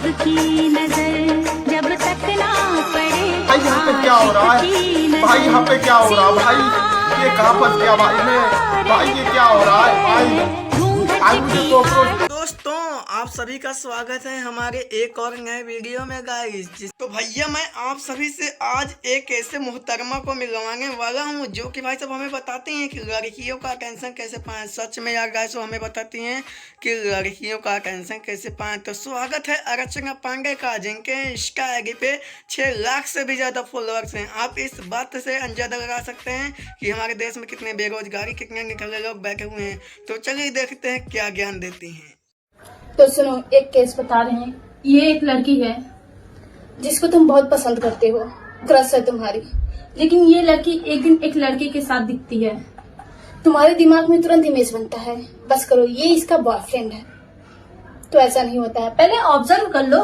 आपकी नजर जब तक ना पड़े। भाई यहाँ पे क्या हो रहा है? भाई यहाँ पे क्या हो रहा है? भाई ये कहाँ फंस गया भाई मैं? भाई ये क्या हो रहा है? भाई मुझे तो दोस्तों आप सभी का स्वागत है हमारे एक और नए वीडियो में गाइस। तो भैया मैं आप सभी से आज एक ऐसे मोहतरमा को मिलवाने वाला हूँ जो कि भाई सब हमें बताती हैं कि लड़कियों का अटेंशन कैसे पाएं। सच में यार गाइस वो हमें बताती हैं कि लड़कियों का अटेंशन कैसे पाएं। तो स्वागत है अर्चना पांडे का, जिनके इंस्टा आईडी पे 6 लाख से भी ज़्यादा फॉलोअर्स हैं। आप इस बात से अंदाजा लगा सकते हैं कि हमारे देश में कितने बेरोजगारी, कितने निकले लोग बैठे हुए हैं। तो चलिए देखते हैं क्या ज्ञान देती हैं। तो सुनो, एक केस बता रहे हैं। ये एक लड़की है जिसको तुम बहुत पसंद करते हो, क्रश है तुम्हारी, लेकिन ये लड़की एक दिन एक लड़के के साथ दिखती है। तुम्हारे दिमाग में तुरंत इमेज बनता है, बस करो ये इसका बॉयफ्रेंड है। तो ऐसा नहीं होता है। पहले ऑब्जर्व कर लो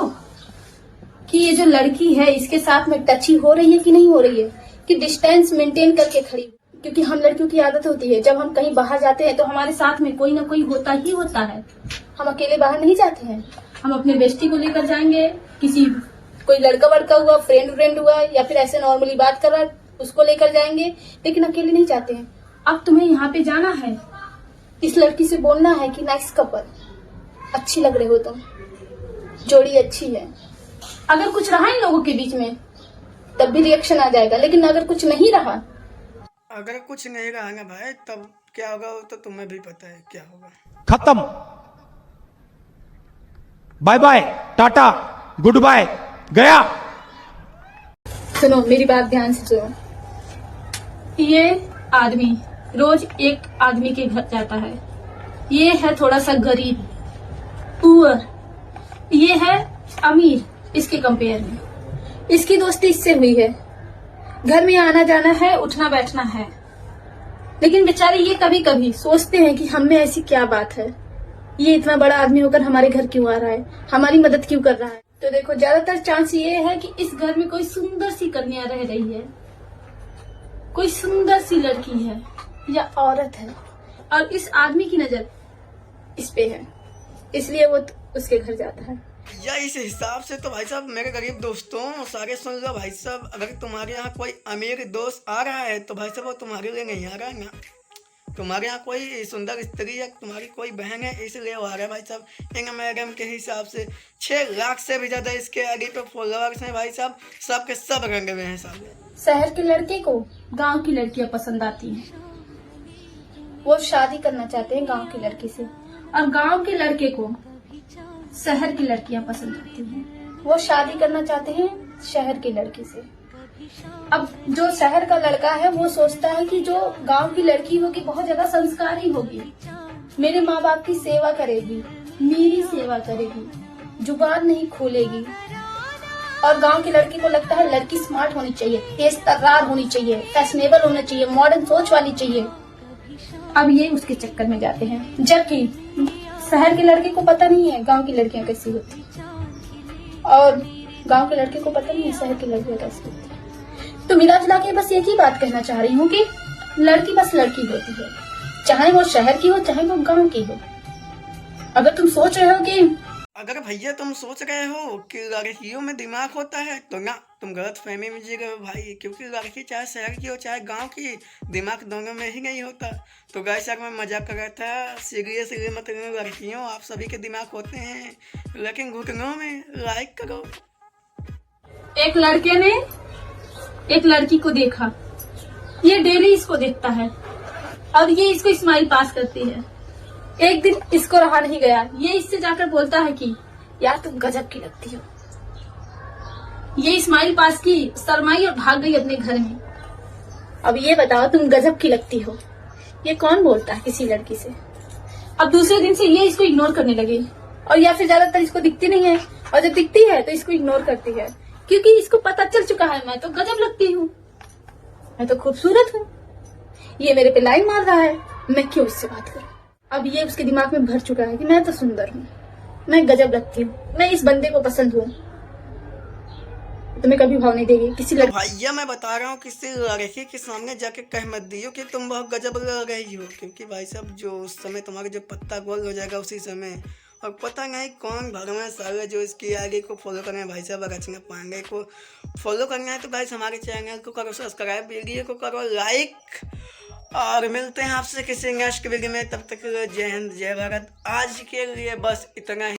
कि ये जो लड़की है इसके साथ में टच हो रही है कि नहीं हो रही है, कि डिस्टेंस मेंटेन करके खड़ी। क्योंकि हम लड़कियों की आदत होती है, जब हम कहीं बाहर जाते हैं तो हमारे साथ में कोई ना कोई होता ही होता है। हम अकेले बाहर नहीं जाते हैं, हम अपने बेस्टी को लेकर जाएंगे, कोई लड़का वड़का हुआ, फ्रेंड हुआ, या फिर ऐसे नॉर्मली बात कर रहा है उसको लेकर जाएंगे, लेकिन अकेले नहीं जाते हैं। अब तुम्हें यहाँ पे जाना है, इस लड़की से बोलना है कि नाइस कपल, अच्छी लग रहे हो तुम, जोड़ी अच्छी है। अगर कुछ रहा इन लोगों के बीच में तब भी रिएक्शन आ जाएगा, लेकिन अगर कुछ नहीं रहा, अगर कुछ नहीं रहा ना भाई, तब क्या होगा वो तो तुम्हें भी पता है क्या होगा। खत्म, bye bye, tata, goodbye, गया। सुनो मेरी बात ध्यान से सुनो। ये आदमी रोज एक आदमी के घर जाता है। ये है थोड़ा सा गरीब, पुअर, ये है अमीर इसके कंपेयर में। इसकी दोस्ती इससे हुई है, घर में आना जाना है, उठना बैठना है, लेकिन बेचारे ये कभी कभी सोचते हैं कि हम में ऐसी क्या बात है, ये इतना बड़ा आदमी होकर हमारे घर क्यों आ रहा है, हमारी मदद क्यों कर रहा है। तो देखो ज्यादातर चांस ये है कि इस घर में कोई सुंदर सी कन्या रह रही है, कोई सुंदर सी लड़की है या औरत है, और इस आदमी की नजर इस पे है, इसलिए वो उसके घर जाता है। या इस हिसाब से तो भाई साहब मेरे गरीब दोस्तों सारे सुन लो भाई साहब, अगर तुम्हारे यहाँ कोई अमीर दोस्त आ रहा है तो भाई साहब वो तुम्हारे लिए नहीं आ रहा है ना। तुम्हारे यहाँ कोई सुंदर स्त्री या तुम्हारी कोई बहन है इसलिए वो आ रहा है भाई साहब। इन मैडम के हिसाब से 6 लाख से भी ज्यादा इसके आईडी पे फॉलोअर्स हैं भाई साहब, सब के सब रंगे हुए हैं साहब। शहर के लड़के को गांव की लड़कियां पसंद आती हैं, वो शादी करना चाहते हैं गांव की लड़की से, और गांव के लड़के को शहर की लड़कियां पसंद आती हैं, वो शादी करना चाहते हैं शहर की लड़की से। अब जो शहर का लड़का है वो सोचता है कि जो गांव की लड़की होगी बहुत ज्यादा संस्कारी होगी, मेरे माँ बाप की सेवा करेगी, मेरी सेवा करेगी, जुबान नहीं खोलेगी। और गांव की लड़की को लगता है लड़की स्मार्ट होनी चाहिए, तेज तर्रार होनी चाहिए, फैशनेबल होना चाहिए, मॉडर्न सोच वाली चाहिए। अब ये उसके चक्कर में जाते हैं, जबकि शहर के लड़के को पता नहीं है गांव की लड़कियां कैसी होती, और गांव के लड़के को पता नहीं है शहर की लड़कियां कैसी होती। तो मिला जुला के बस एक ही बात कहना चाह रही हूँ कि लड़की बस लड़की होती है, चाहे वो शहर की हो चाहे वो गांव की हो। अगर तुम सोच रहे हो कि अगर भैया तुम सोच रहे हो कि लड़कियों में दिमाग होता है तो ना, तुम गलत फहमी में जी रहे हो भाई, क्योंकि लड़की चाहे शहर की हो चाहे गांव की, दिमाग दोनों में ही नहीं होता। तो गाइस यार मैं मजाक कर रहा था, सीरियसली मत लो लड़कियों, आप सभी के दिमाग होते हैं, लेकिन घुटनों में लाइक करो। एक लड़के ने एक लड़की को देखा, ये डेली इसको देखता है और ये इसको स्माइल पास करती है। एक दिन इसको रहा नहीं गया, ये इससे जाकर बोलता है कि यार तुम गजब की लगती हो। ये स्माइल पास की, शर्माई और भाग गई अपने घर में। अब ये बताओ तुम गजब की लगती हो, ये कौन बोलता है किसी लड़की से। अब दूसरे दिन से ये इसको इग्नोर करने लगी, और या फिर ज्यादातर इसको दिखती नहीं है, और जब दिखती है तो इसको इग्नोर करती है, क्योंकि इसको पता चल चुका है मैं तो गजब लगती हूँ, मैं तो खूबसूरत हूँ, ये मेरे पे लाइन मार रहा है, मैं क्यों इससे बात करूं। अब ये उसके दिमाग में भर चुका है कि मैं तो सुंदर हूँ, मैं गजब लगती हूँ, मैं इस बंदे को पसंद हूँ। तुम्हें कभी भाव नहीं देगी किसी लड़की। भैया मैं बता रहा हूँ किसी लड़की के सामने जाके कह मत दियो कि तुम बहुत गजब लग रही हो, क्योंकि भाई साहब जो उस समय तुम्हारा जो पत्ता गोल हो जाएगा उसी समय, और पता नहीं कौन भगवान सागर जो इसकी आगे को फॉलो करना है। भाई साहब रचना पांडे को फॉलो करना है तो गाइस हमारे चैनल को करो सब्सक्राइब, वीडियो को करो लाइक, और मिलते हैं आपसे किसी नेक्स्ट वीडियो में। तब तक जय हिंद जय भारत। आज के लिए बस इतना ही।